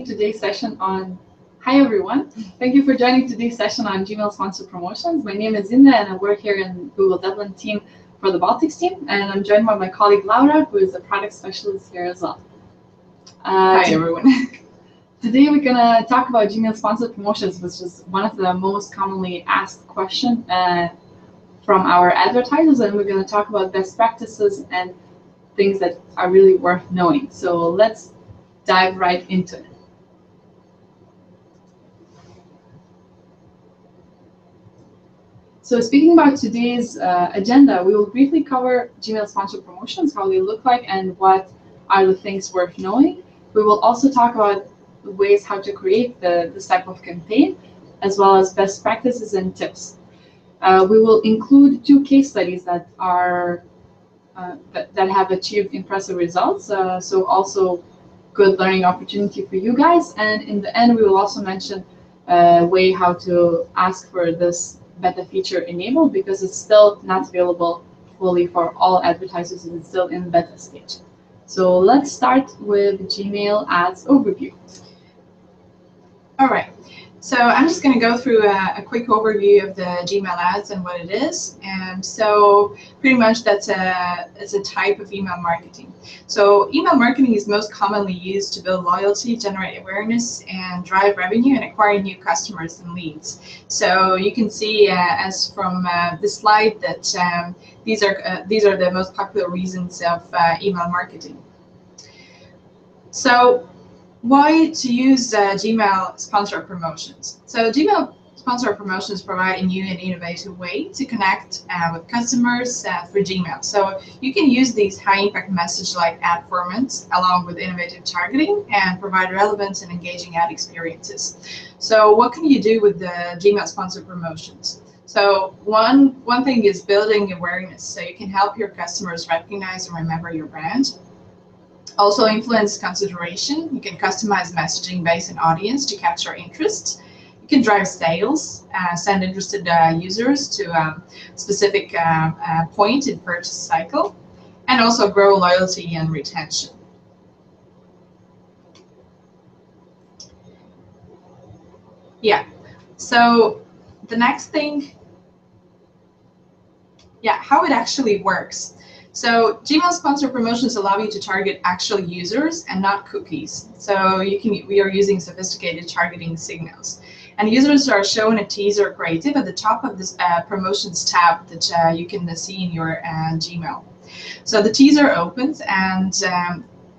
Today's session on Hi everyone. Thank you for joining today's session on Gmail sponsored promotions. My name is Zinda and I work here in Google Dublin team for the Baltics team, and I'm joined by my colleague Laura, who is a product specialist here as well. Hi everyone. Today we're gonna talk about Gmail sponsored promotions, which is one of the most commonly asked questions from our advertisers, and we're gonna talk about best practices and things that are really worth knowing. So let's dive right into it. So speaking about today's agenda, we will briefly cover Gmail sponsored promotions, how they look like, and what are the things worth knowing. We will also talk about ways how to create this type of campaign, as well as best practices and tips. We will include 2 case studies that are that have achieved impressive results, so also good learning opportunity for you guys. And in the end, we will also mention a way how to ask for this beta feature enabled, because it's still not available fully for all advertisers and it's still in beta stage. So let's start with Gmail ads overview. All right. So I'm just going to go through a quick overview of the Gmail ads and what it is. And so pretty much it's a type of email marketing. So email marketing is most commonly used to build loyalty, generate awareness, and drive revenue and acquire new customers and leads. So you can see as from this slide that these are the most popular reasons of email marketing. So why to use Gmail sponsored promotions? So Gmail sponsored promotions provide a new and innovative way to connect with customers through Gmail. So you can use these high-impact message-like ad formats along with innovative targeting and provide relevant and engaging ad experiences. So what can you do with the Gmail sponsored promotions? So one thing is building awareness. So you can help your customers recognize and remember your brand. Also influence consideration. You can customize messaging based on audience to capture interest. You can drive sales, send interested users to a specific point in purchase cycle, and also grow loyalty and retention. Yeah, so the next thing, how it actually works. So Gmail sponsored promotions allow you to target actual users and not cookies. So we are using sophisticated targeting signals. And users are shown a teaser creative at the top of this promotions tab that you can see in your Gmail. So the teaser opens, and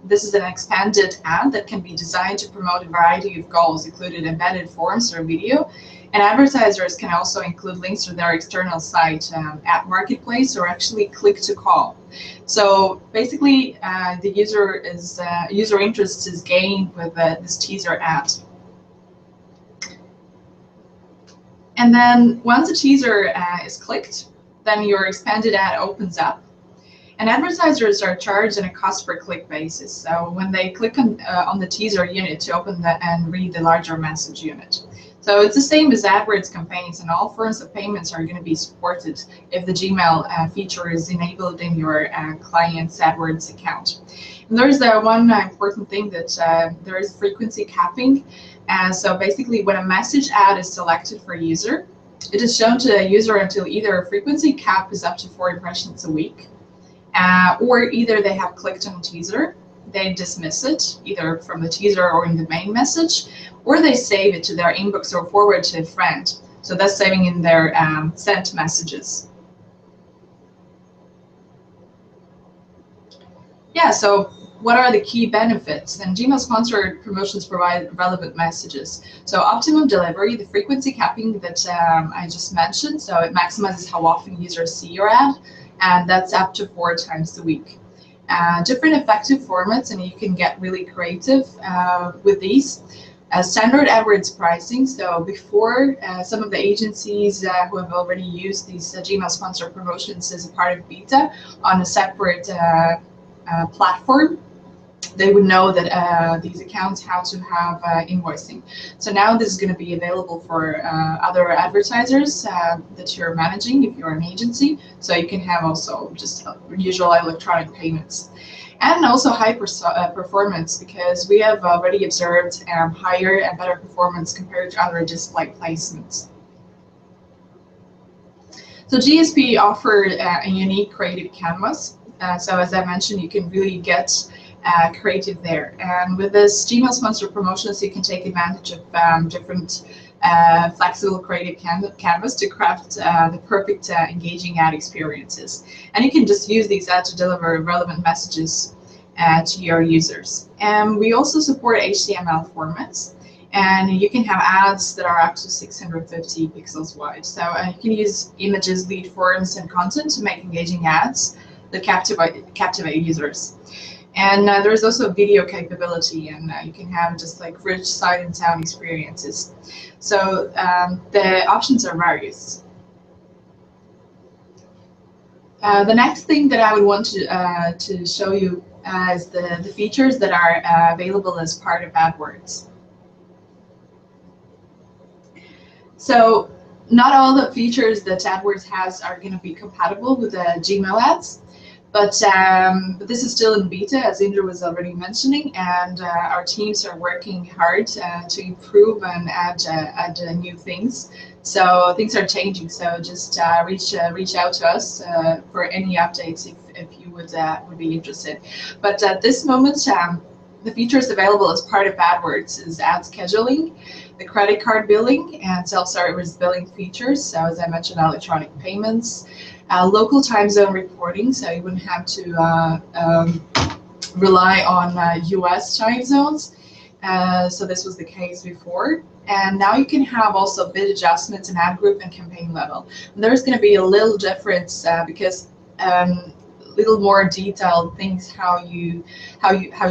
this is an expanded ad that can be designed to promote a variety of goals, including embedded forms or video. And advertisers can also include links to their external site, at Marketplace, or actually click to call. So basically, the user interest is gained with this teaser ad. And then once the teaser is clicked, then your expanded ad opens up. And advertisers are charged on a cost per click basis. So when they click on the teaser unit to open and read the larger message unit. So it's the same as AdWords campaigns, and all forms of payments are going to be supported if the Gmail feature is enabled in your client's AdWords account. And there's one important thing that there is frequency capping. So basically, when a message ad is selected for a user, it is shown to a user until either a frequency cap is up to 4 impressions a week, or either they have clicked on a teaser, they dismiss it, either from the teaser or in the main message, or they save it to their inbox or forward to a friend. So that's saving in their sent messages. Yeah, so what are the key benefits? And Gmail sponsored promotions provide relevant messages. So optimum delivery, the frequency capping that I just mentioned, so it maximizes how often users see your ad, and that's up to 4 times a week. Different effective formats, and you can get really creative with these. Standard AdWords pricing. So before, some of the agencies who have already used these Gmail sponsored promotions as a part of beta on a separate platform, they would know that these accounts how to have invoicing. So now this is going to be available for other advertisers that you're managing if you're an agency. So you can have also just usual electronic payments. and also high performance, because we have already observed higher and better performance compared to other display placements. So GSP offered a unique creative canvas. So as I mentioned, you can really get creative there. And with this Gmail sponsored promotions, you can take advantage of different flexible creative canvas to craft the perfect engaging ad experiences. And you can just use these ads to deliver relevant messages to your users. And we also support HTML formats. And you can have ads that are up to 650 pixels wide. So you can use images, lead forms, and content to make engaging ads that captivate users. And there's also video capability, and you can have just like rich sight and sound experiences. So the options are various. The next thing that I would want to show you is the features that are available as part of AdWords. So not all the features that AdWords has are going to be compatible with the Gmail ads, but this is still in beta, as Indra was already mentioning, and our teams are working hard to improve and add new things. So things are changing. So just reach out to us for any updates if you would be interested. But at this moment, the features available as part of AdWords is ad scheduling, the credit card billing, and self-service billing features. So as I mentioned, electronic payments, local time zone reporting, so you wouldn't have to rely on US time zones. So this was the case before. And now you can have also bid adjustments in ad group and campaign level. And there's going to be a little difference because little more detailed things how you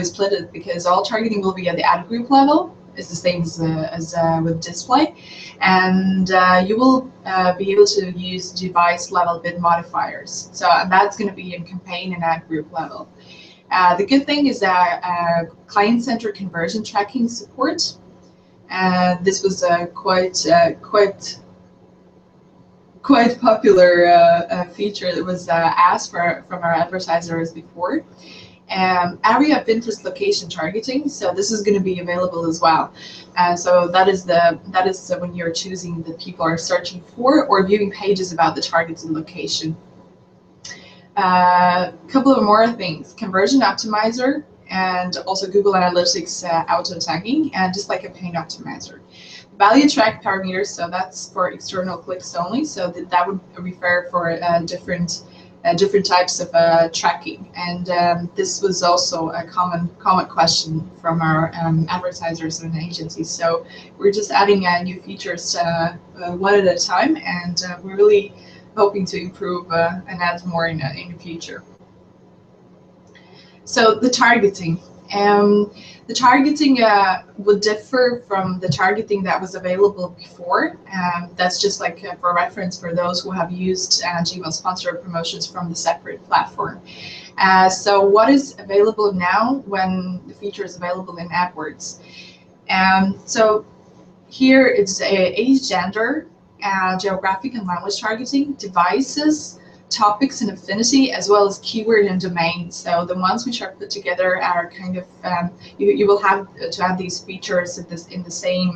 split it, because all targeting will be at the ad group level. It's the same as with display, and you will be able to use device level bid modifiers. So that's going to be in campaign and ad group level. The good thing is that client-centered conversion tracking support. This was quite popular feature that was asked from our advertisers before. Area of interest location targeting, so this is going to be available as well. So that is when you're choosing the people are searching for or viewing pages about the targeted location. Couple of more things: conversion optimizer, and also Google Analytics auto tagging, and just like campaign optimizer. Value track parameters, so that's for external clicks only. So that would refer for different types of tracking, and this was also a common question from our advertisers and agencies. So we're just adding new features one at a time, and we're really hoping to improve and add more in the future. So the targeting. The targeting would differ from the targeting that was available before. That's just like for reference for those who have used Gmail sponsored promotions from the separate platform. So what is available now when the feature is available in AdWords? So here it's age, gender, geographic and language targeting, devices, topics and affinity, as well as keyword and domain. So the ones which are put together are kind of you will have to add these features in the same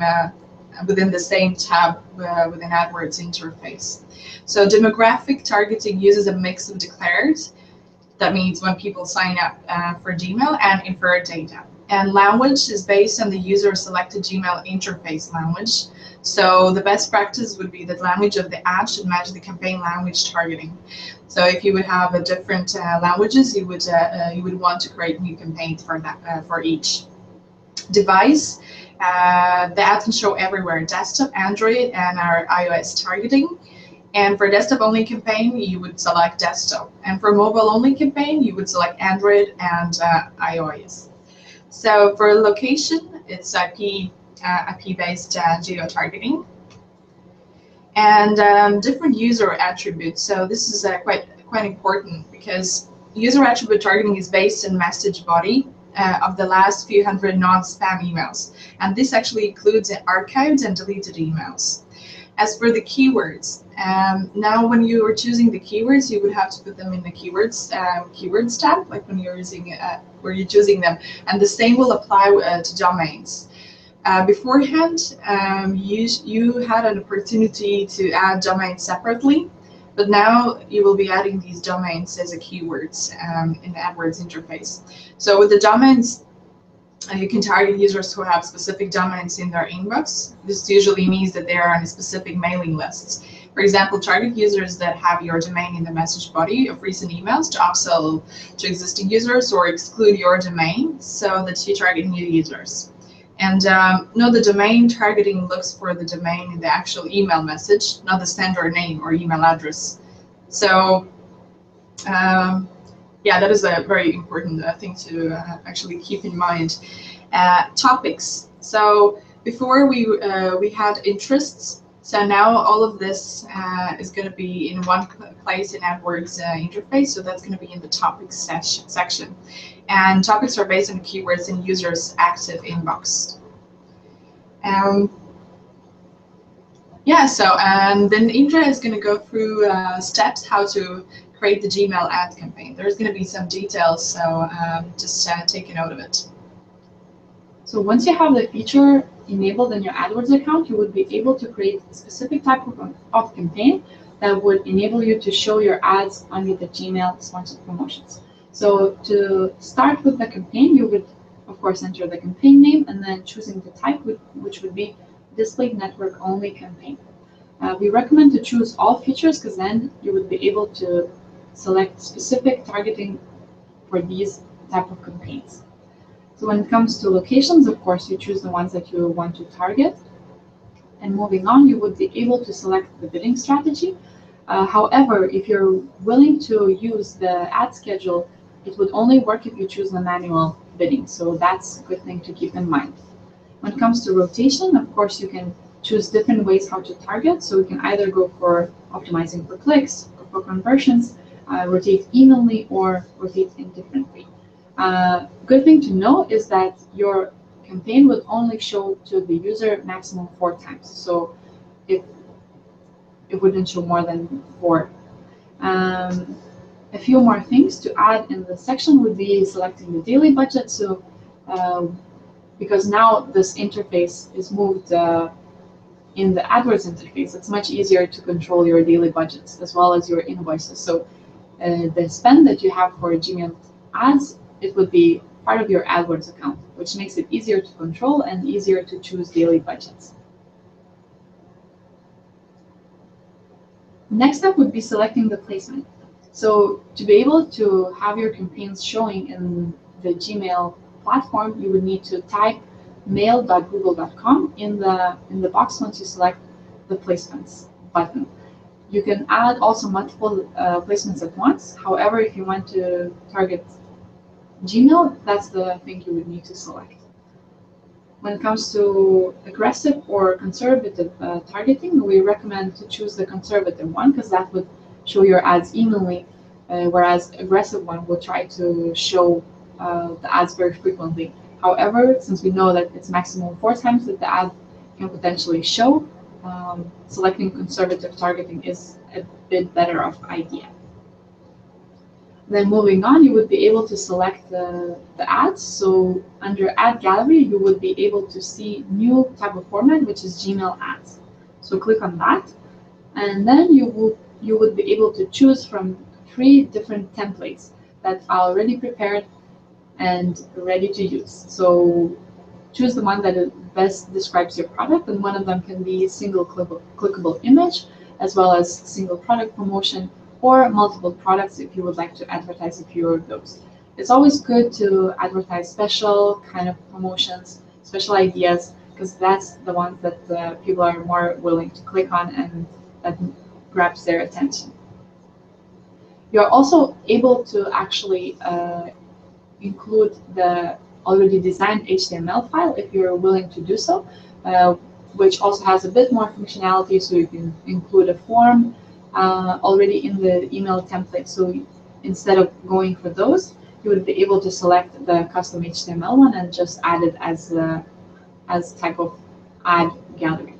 within the same tab within AdWords interface. So demographic targeting uses a mix of declared, that means when people sign up for Gmail, and inferred data. And language is based on the user selected Gmail interface language. So the best practice would be that language of the ad should match the campaign language targeting. So if you would have a different languages, you would want to create new campaigns for that for each device. The ad can show everywhere: desktop, Android, and our iOS targeting. And for desktop only campaign, you would select desktop. And for mobile only campaign, you would select Android and iOS. So for location, it's IP-based geo-targeting, and different user attributes. So this is quite important, because user attribute targeting is based on message body of the last few hundred non-spam emails, and this actually includes archived and deleted emails. As for the keywords, now when you are choosing the keywords, you would have to put them in the keywords tab, like when you're using where you're choosing them, and the same will apply to domains. Beforehand, you had an opportunity to add domains separately, but now you will be adding these domains as a keywords in the AdWords interface. So with the domains, you can target users who have specific domains in their inbox. This usually means that they are on a specific mailing lists. For example, target users that have your domain in the message body of recent emails to upsell to existing users, or exclude your domain so that you target new users. And no, the domain targeting looks for the domain in the actual email message, not the sender name or email address. So yeah, that is a very important thing to actually keep in mind. Topics. So before we had interests. So now all of this is going to be in one place in AdWords interface. So that's going to be in the topics section. And topics are based on keywords in users' active inbox. Yeah, so and then Indra is going to go through steps how to create the Gmail ad campaign. There's going to be some details, so just take a note of it. So once you have the feature enabled in your AdWords account, you would be able to create a specific type of campaign that would enable you to show your ads under the Gmail sponsored promotions. So to start with the campaign, you would, of course, enter the campaign name and then choosing the type, which would be display network only campaign. We recommend to choose all features because then you would be able to select specific targeting for these type of campaigns. So when it comes to locations, of course, you choose the ones that you want to target. And moving on, you would be able to select the bidding strategy. However, if you're willing to use the ad schedule, it would only work if you choose the manual bidding. So that's a good thing to keep in mind. When it comes to rotation, of course, you can choose different ways how to target. So we can either go for optimizing for clicks or for conversions, rotate evenly or rotate indifferently. Good thing to know is that your campaign will only show to the user maximum 4 times. So it wouldn't show more than 4. A few more things to add in the section would be selecting the daily budget. So because now this interface is moved in the AdWords interface, it's much easier to control your daily budgets as well as your invoices. So the spend that you have for Gmail ads, it would be part of your AdWords account, which makes it easier to control and easier to choose daily budgets. Next up would be selecting the placement. So to be able to have your campaigns showing in the Gmail platform, you would need to type mail.google.com in the box once you select the placements button. You can add also multiple placements at once. However, if you want to target Gmail, that's the thing you would need to select. When it comes to aggressive or conservative targeting, we recommend to choose the conservative one because that would show your ads evenly, whereas aggressive one will try to show the ads very frequently. However, since we know that it's maximum 4 times that the ad can potentially show, selecting conservative targeting is a bit better of idea. Then moving on, you would be able to select the ads. So under Ad Gallery, you would be able to see new type of format, which is Gmail ads. So click on that, and then you would be able to choose from 3 different templates that are already prepared and ready to use. So choose the one that best describes your product, and one of them can be single clickable image, as well as single product promotion, or multiple products if you would like to advertise a few of those. It's always good to advertise special kind of promotions, special ideas, because that's the ones that people are more willing to click on and that grabs their attention. You're also able to actually include the already designed HTML file if you're willing to do so, which also has a bit more functionality, so you can include a form already in the email template. So instead of going for those, you would be able to select the custom HTML one and just add it as type of ad gallery.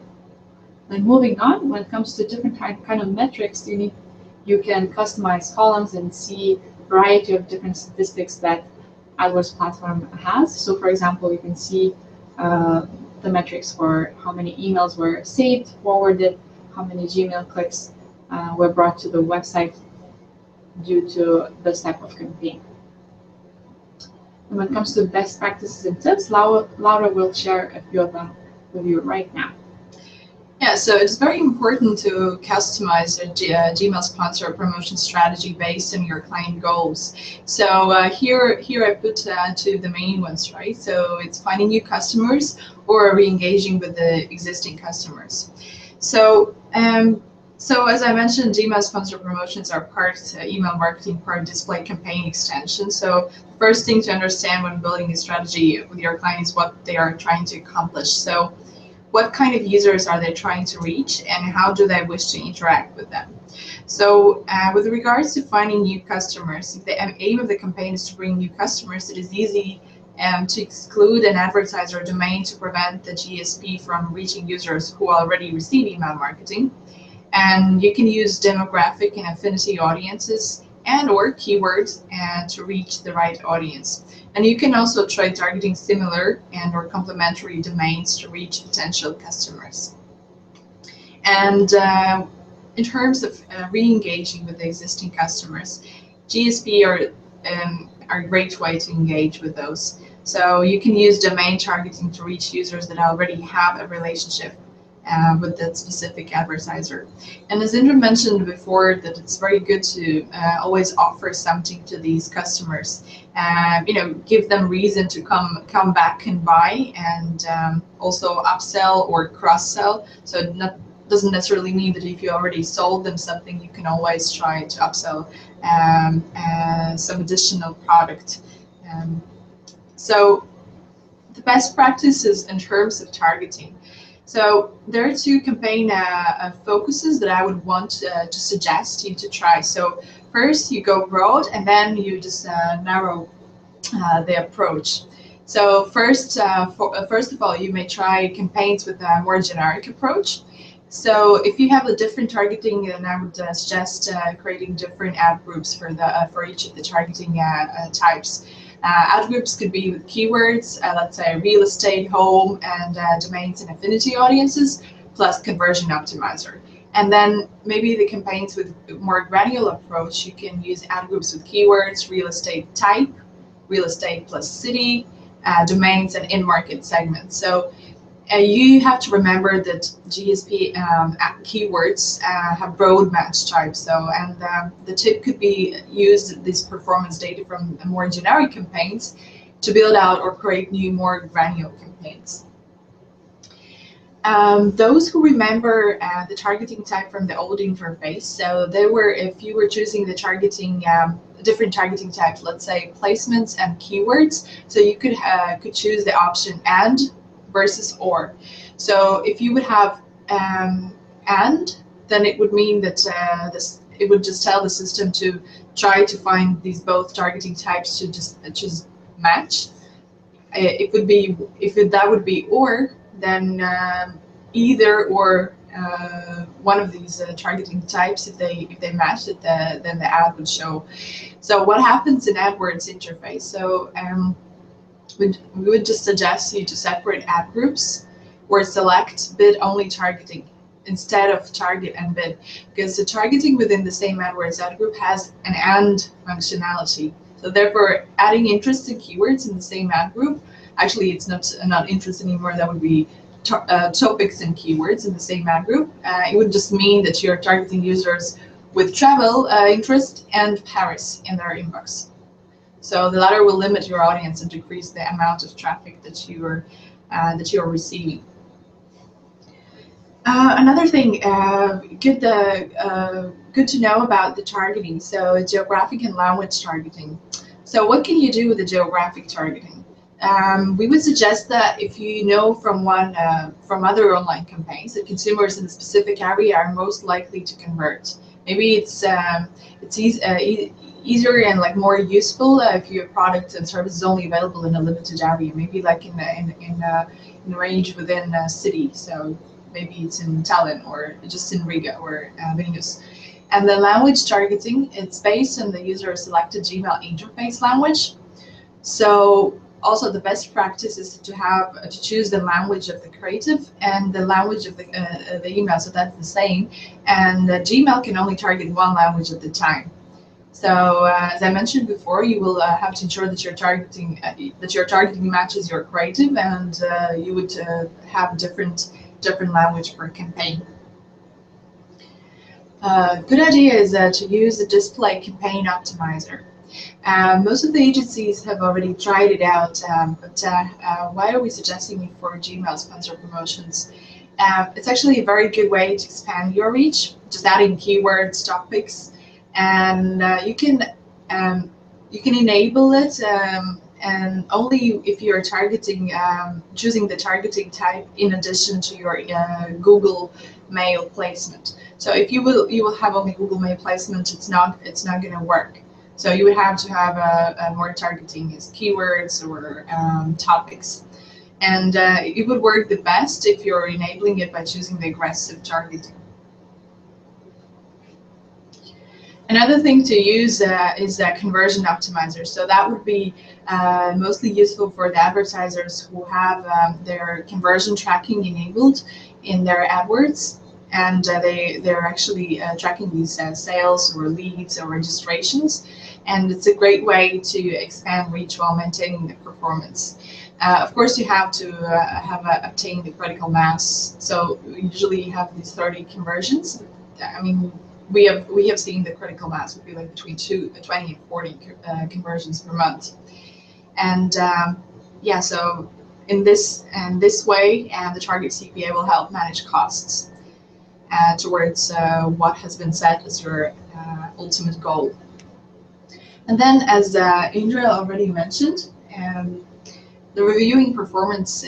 And moving on, when it comes to different kind of metrics, you can customize columns and see a variety of different statistics that AdWords platform has. So for example, you can see the metrics for how many emails were saved, forwarded, how many Gmail clicks were brought to the website due to this type of campaign. And when it comes to best practices and tips, Laura will share a few of them with you right now. Yeah, so it's very important to customize a Gmail sponsor promotion strategy based on your client goals. So here I put two of the main ones, right? So it's finding new customers or re-engaging with the existing customers. So as I mentioned, Gmail sponsor promotions are part email marketing, part display campaign extension. So the first thing to understand when building a strategy with your clients is what they are trying to accomplish. So what kind of users are they trying to reach, and how do they wish to interact with them? So with regards to finding new customers, if the aim of the campaign is to bring new customers, it is easy to exclude an advertiser domain to prevent the GSP from reaching users who already receive email marketing. And you can use demographic and affinity audiences and or keywords to reach the right audience. And you can also try targeting similar and or complementary domains to reach potential customers. And in terms of re-engaging with the existing customers, GSP are a great way to engage with those. So you can use domain targeting to reach users that already have a relationship with that specific advertiser. And as Indra mentioned before, that it's very good to always offer something to these customers. Give them reason to come back and buy, and also upsell or cross-sell. So it doesn't necessarily mean that if you already sold them something, you can always try to upsell some additional product. So the best practices in terms of targeting. So there are two campaign focuses that I would want to suggest you to try. So first you go broad, and then you just narrow the approach. So first of all, you may try campaigns with a more generic approach. So if you have a different targeting, then I would suggest creating different ad groups for each of the targeting types. Ad groups could be with keywords, let's say real estate, home, and domains and affinity audiences, plus conversion optimizer. And then maybe the campaigns with more granular approach, you can use ad groups with keywords, real estate type, real estate plus city, domains, and in-market segments. So you have to remember that GSP keywords have broad match types. So, and the tip could be use this performance data from more generic campaigns to build out or create new, more granular campaigns. Those who remember the targeting type from the old interface, so if you were choosing the targeting, different targeting types, let's say placements and keywords, so you could choose the option and versus or. So if you would have and, then it would mean that it would just tell the system to try to find these both targeting types to just match. It would be that would be or, then either or one of these targeting types, if they match it, then the ad would show. So what happens in AdWords interface? So we would just suggest you to separate ad groups or select bid only targeting instead of target and bid, because the targeting within the same AdWords ad group has an and functionality. So therefore, adding interested keywords in the same ad group, actually it's not interest anymore, that would be topics and keywords in the same ad group. It would just mean that you're targeting users with travel interest and Paris in their inbox. So the latter will limit your audience and decrease the amount of traffic that you are receiving. Another thing, good to know about the targeting. So geographic and language targeting. So what can you do with the geographic targeting? We would suggest that if you know from other online campaigns that consumers in a specific area are most likely to convert. Maybe it's easier and like more useful if your product and service is only available in a limited area. Maybe like in a range within a city. So maybe it's in Tallinn or just in Riga or Vilnius. And the language targeting, it's based on the user selected Gmail interface language. So also the best practice is to choose the language of the creative and the language of the email, so that's the same. And Gmail can only target one language at the time. So as I mentioned before, you will have to ensure that your targeting matches your creative, and you would have different language per campaign. Good idea is to use the display campaign optimizer. Most of the agencies have already tried it out, but why are we suggesting it for Gmail sponsor promotions? It's actually a very good way to expand your reach, just adding keywords, topics, and you can enable it, and only if you're targeting, choosing the targeting type in addition to your Google Mail placement. So if you will have only Google Mail placement, it's not going to work. So you would have to have a more targeting as keywords or topics. And it would work the best if you're enabling it by choosing the aggressive targeting. Another thing to use is a conversion optimizer. So that would be mostly useful for the advertisers who have their conversion tracking enabled in their AdWords. And they're actually tracking these sales or leads or registrations. And it's a great way to expand reach while maintaining the performance. Of course, you have to obtain the critical mass. So usually you have these 30 conversions. I mean, we have seen the critical mass would be like between 20 and 40 conversions per month. And yeah, so in this way, the target CPA will help manage costs towards what has been set as your ultimate goal. And then, as Indra already mentioned, the reviewing performance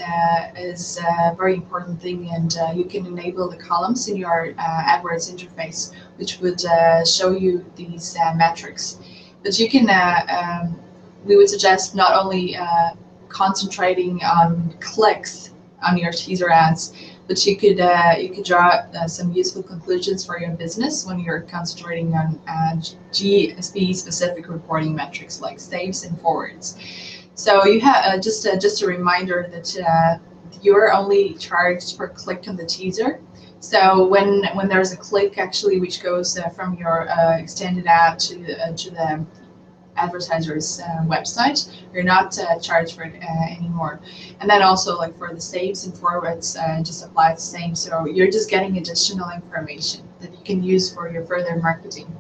is a very important thing, and you can enable the columns in your AdWords interface, which would show you these metrics. But you can, we would suggest not only concentrating on clicks on your teaser ads, but you could draw some useful conclusions for your business when you're concentrating on GSP specific reporting metrics like saves and forwards. So you have just a reminder that you're only charged per click on the teaser. So when there's a click actually which goes from your extended ad to the advertiser's website, you're not charged for it anymore. And then also, like for the saves and forwards, just apply the same. So you're just getting additional information that you can use for your further marketing.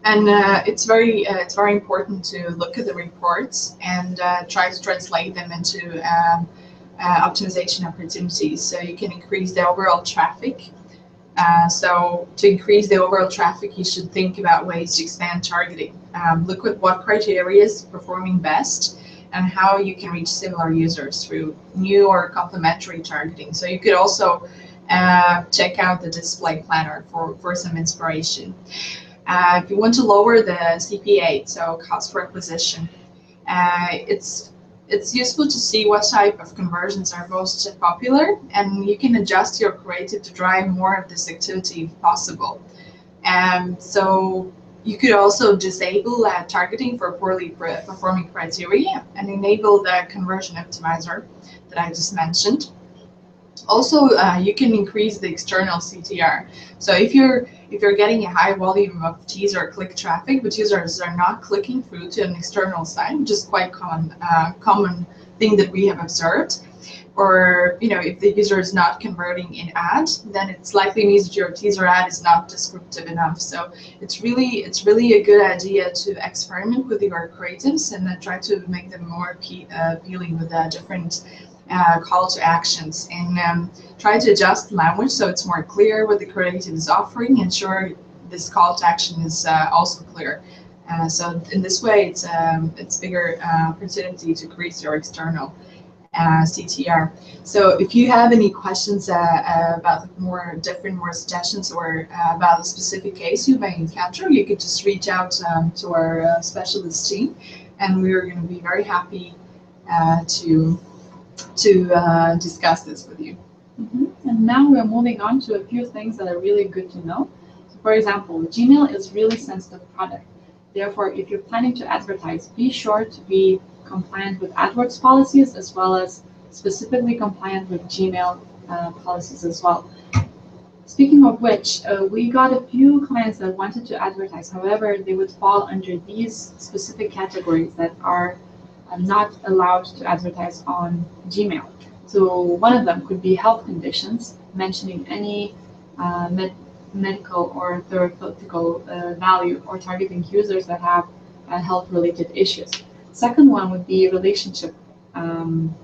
And it's very important to look at the reports and try to translate them into optimization opportunities, so you can increase the overall traffic. So to increase the overall traffic, you should think about ways to expand targeting. Look at what criteria is performing best and how you can reach similar users through new or complementary targeting. So you could also check out the display planner for some inspiration. If you want to lower the CPA, so cost per acquisition, it's useful to see what type of conversions are most popular, and you can adjust your creative to drive more of this activity if possible. So you could also disable targeting for poorly performing criteria and enable the conversion optimizer that I just mentioned. Also, you can increase the external CTR. So if you're getting a high volume of teaser click traffic, but users are not clicking through to an external site, which is quite common thing that we have observed, or if the user is not converting in ad, then it likely means that your teaser ad is not descriptive enough. So it's really a good idea to experiment with your creatives and then try to make them more appealing with different call to actions, and try to adjust language so it's more clear what the creative is offering. Ensure this call to action is also clear. So in this way, it's bigger opportunity to increase your external CTR. So if you have any questions about more suggestions or about a specific case you may encounter, you could just reach out to our specialist team, and we're going to be very happy to discuss this with you. And now we're moving on to a few things that are really good to know. So for example, Gmail is really sensitive product. Therefore, if you're planning to advertise, be sure to be compliant with AdWords policies as well as specifically compliant with Gmail policies as well. Speaking of which, we got a few clients that wanted to advertise. However, they would fall under these specific categories that are not allowed to advertise on Gmail. So one of them could be health conditions, mentioning any medical or therapeutical value or targeting users that have health-related issues. Second one would be relationship. Um,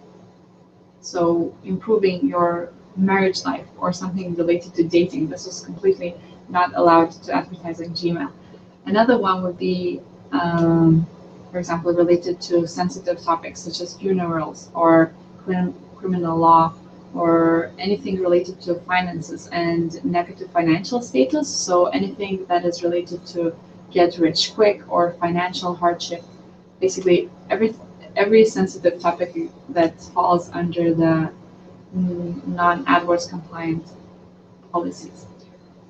so improving your marriage life or something related to dating. This was completely not allowed to advertise on Gmail. Another one would be, for example, related to sensitive topics such as funerals or criminal law or anything related to finances and negative financial status. So anything that is related to get rich quick or financial hardship. Basically, every sensitive topic that falls under the non-AdWords compliant policies.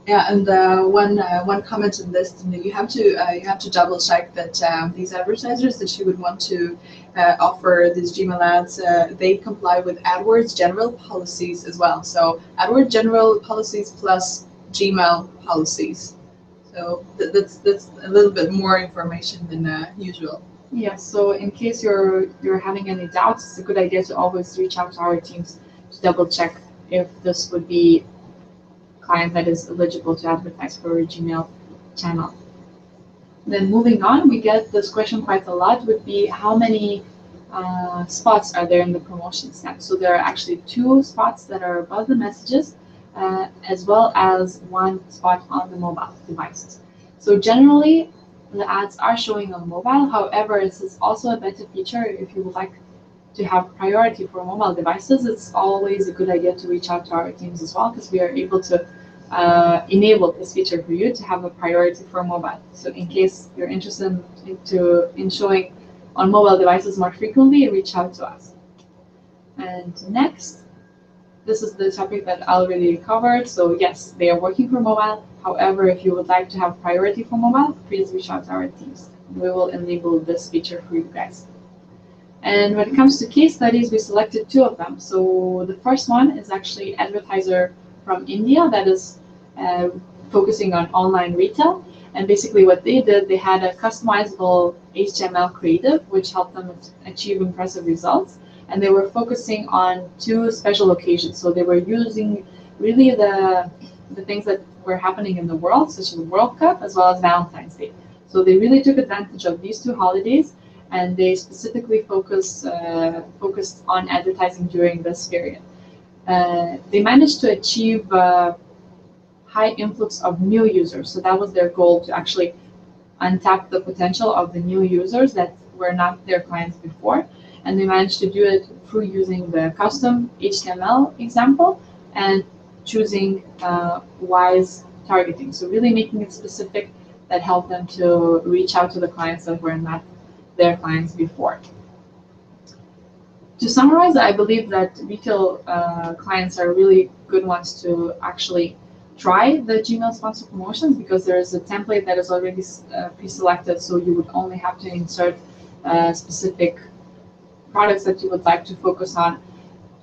Yeah, and one comment in this, you have to double check that these advertisers that you would want to offer these Gmail ads, they comply with AdWords general policies as well. So AdWords general policies plus Gmail policies. So that's a little bit more information than usual. Yeah, so in case you're having any doubts, it's a good idea to always reach out to our teams to double check if this would be a client that is eligible to advertise for a Gmail channel. Then moving on, we get this question quite a lot, would be how many spots are there in the promotion tab? So there are actually 2 spots that are above the messages, as well as 1 spot on the mobile devices. So generally, the ads are showing on mobile. However, this is also a better feature if you would like to have priority for mobile devices. It's always a good idea to reach out to our teams as well, because we are able to enable this feature for you to have a priority for mobile. So in case you're interested in showing on mobile devices more frequently, reach out to us. And next, this is the topic that I already covered. So yes, they are working for mobile. However, if you would like to have priority for mobile, please reach out to our teams. We will enable this feature for you guys. And when it comes to case studies, we selected 2 of them. So the first one is actually advertiser from India that is focusing on online retail. And basically what they did, they had a customizable HTML creative, which helped them achieve impressive results. And they were focusing on 2 special occasions. So they were using really the things that were happening in the world, such as the World Cup, as well as Valentine's Day. So they really took advantage of these 2 holidays, and they specifically focused on advertising during this period. They managed to achieve high influx of new users. So that was their goal, to actually untap the potential of the new users that were not their clients before. And they managed to do it through using the custom HTML example and choosing wise targeting. So really making it specific that helped them to reach out to the clients that were not their clients before. To summarize, I believe that retail clients are really good ones to actually try the Gmail sponsor promotions, because there is a template that is already pre-selected, so you would only have to insert specific products that you would like to focus on.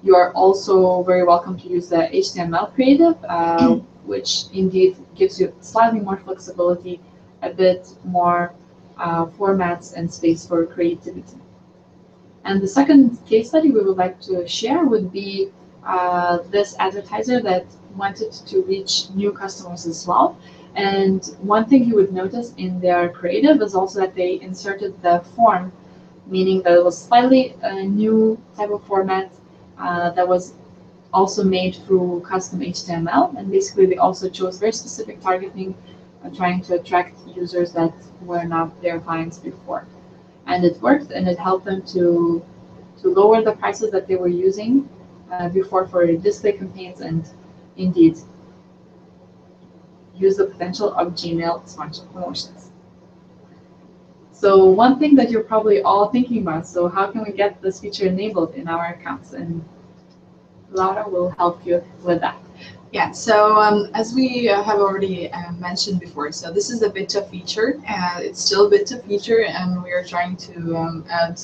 You are also very welcome to use the HTML creative, which indeed gives you slightly more flexibility, a bit more formats and space for creativity. And the second case study we would like to share would be this advertiser that wanted to reach new customers as well. And one thing you would notice in their creative is also that they inserted the form, meaning that it was slightly a new type of format that was also made through custom HTML. And basically, they also chose very specific targeting, trying to attract users that were not their clients before. And it worked, and it helped them to lower the prices that they were using before for display campaigns, and indeed use the potential of Gmail sponsor promotions. So one thing that you're probably all thinking about, so how can we get this feature enabled in our accounts? And Laura will help you with that. Yeah, so as we have already mentioned before, so this is a beta feature. It's still a beta feature, and we are trying to add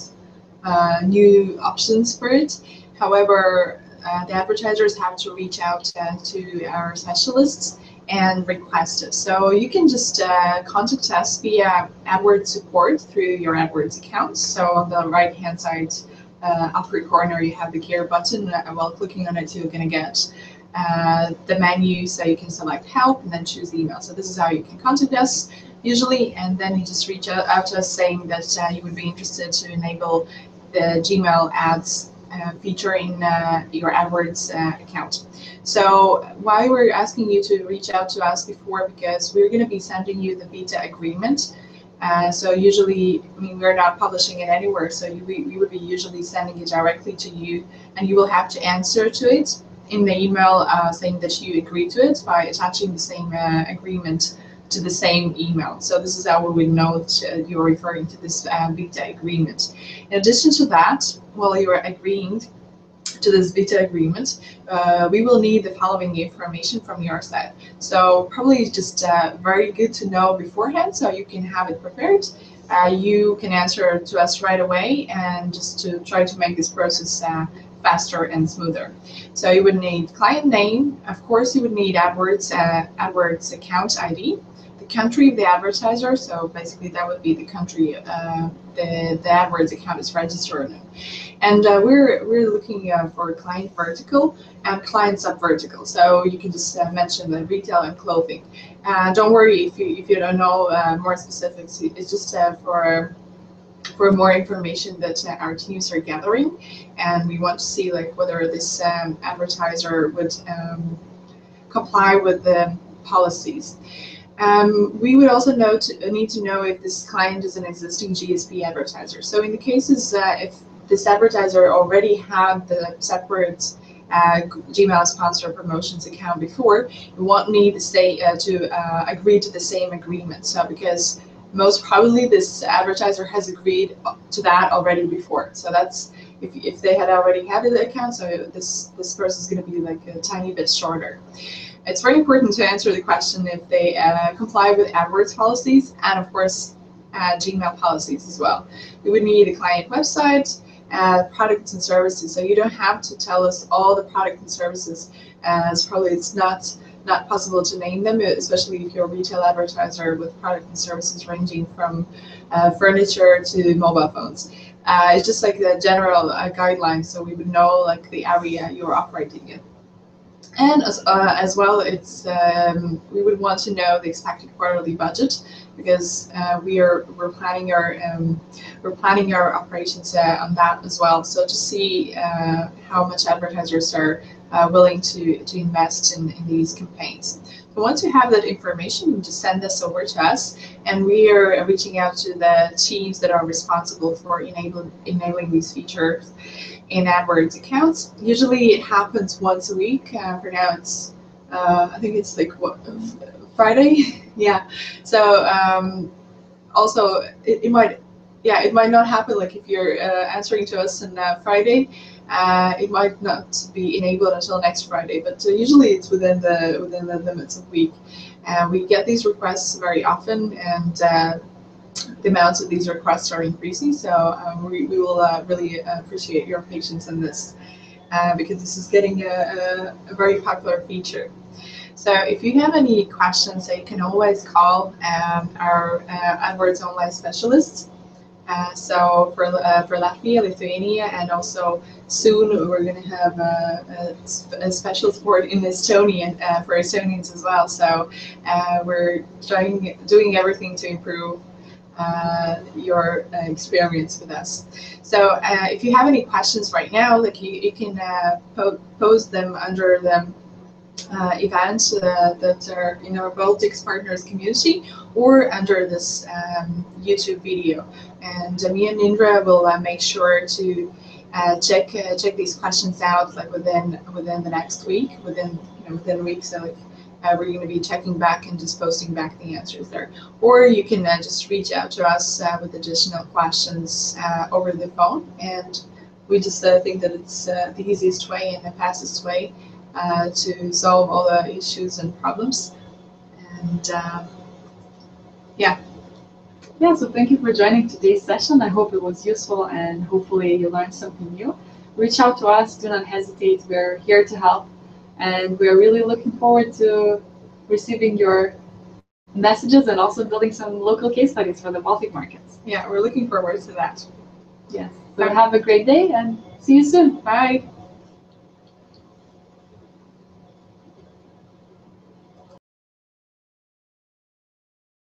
new options for it. However, the advertisers have to reach out to our specialists and request it. So you can just contact us via AdWords support through your AdWords account. So on the right-hand side upper corner, you have the gear button. While clicking on it, you're going to get the menu, so you can select help and then choose email. So this is how you can contact us usually, and then you just reach out to us saying that you would be interested to enable the Gmail ads feature in your AdWords account. So why we're asking you to reach out to us before, because we're going to be sending you the beta agreement. So usually, I mean, we're not publishing it anywhere, so we would be usually sending it directly to you, and you will have to answer to it in the email saying that you agree to it by attaching the same agreement to the same email. So this is how we would know that you're referring to this beta agreement. In addition to that, while you're agreeing to this beta agreement, we will need the following information from your side. So probably just very good to know beforehand, so you can have it prepared. You can answer to us right away, and just to try to make this process faster and smoother. So you would need client name, of course you would need AdWords account ID, the country of the advertiser, so basically that would be the country the AdWords account is registered in. And we're looking for client vertical and client sub-vertical. So you can just mention the retail and clothing. Don't worry if you don't know more specifics. It's just for more information that our teams are gathering, and we want to see like whether this advertiser would comply with the policies. We would also need to know if this client is an existing GSP advertiser. So in the cases if this advertiser already had the separate Gmail sponsor promotions account before, you won't need to say to agree to the same agreement. So because most probably this advertiser has agreed to that already before. So that's if they had already had the account, so this process is going to be like a tiny bit shorter. It's very important to answer the question if they comply with AdWords policies and of course Gmail policies as well. We would need a client website, products and services. So you don't have to tell us all the products and services, as probably it's not possible to name them, especially if you're a retail advertiser with products and services ranging from furniture to mobile phones. It's just like the general guidelines, so we would know like the area you're operating in. And as well, it's we would want to know the expected quarterly budget, because we're planning our operations on that as well. So to see how much advertisers are willing to invest in these campaigns. So once you have that information, you just send this over to us, and we are reaching out to the teams that are responsible for enabling these features in AdWords accounts. Usually it happens once a week. For now, it's I think it's like what, Friday? Yeah. So also it might not happen like if you're answering to us on Friday. It might not be enabled until next Friday, but usually it's within the limits of week. We get these requests very often, and the amounts of these requests are increasing. So we will really appreciate your patience in this, because this is getting a very popular feature. So if you have any questions, you can always call our AdWords online specialists. So for Latvia, Lithuania, and also soon we're going to have a special support in Estonia for Estonians as well. So we're doing everything to improve your experience with us. So if you have any questions right now, like you can post them under the events that are in our Baltics Partners community, or under this YouTube video. And me and Indra will make sure to check these questions out like within the next week, within a week. So like, we're going to be checking back and just posting back the answers there. Or you can just reach out to us with additional questions over the phone, and We just think that it's the easiest way and the fastest way to solve all the issues and problems. And yeah. Yeah, so thank you for joining today's session. I hope it was useful and hopefully you learned something new. Reach out to us, do not hesitate. We're here to help. And we're really looking forward to receiving your messages and also building some local case studies for the Baltic markets. Yeah, we're looking forward to that. Yes. So have a great day and see you soon. Bye.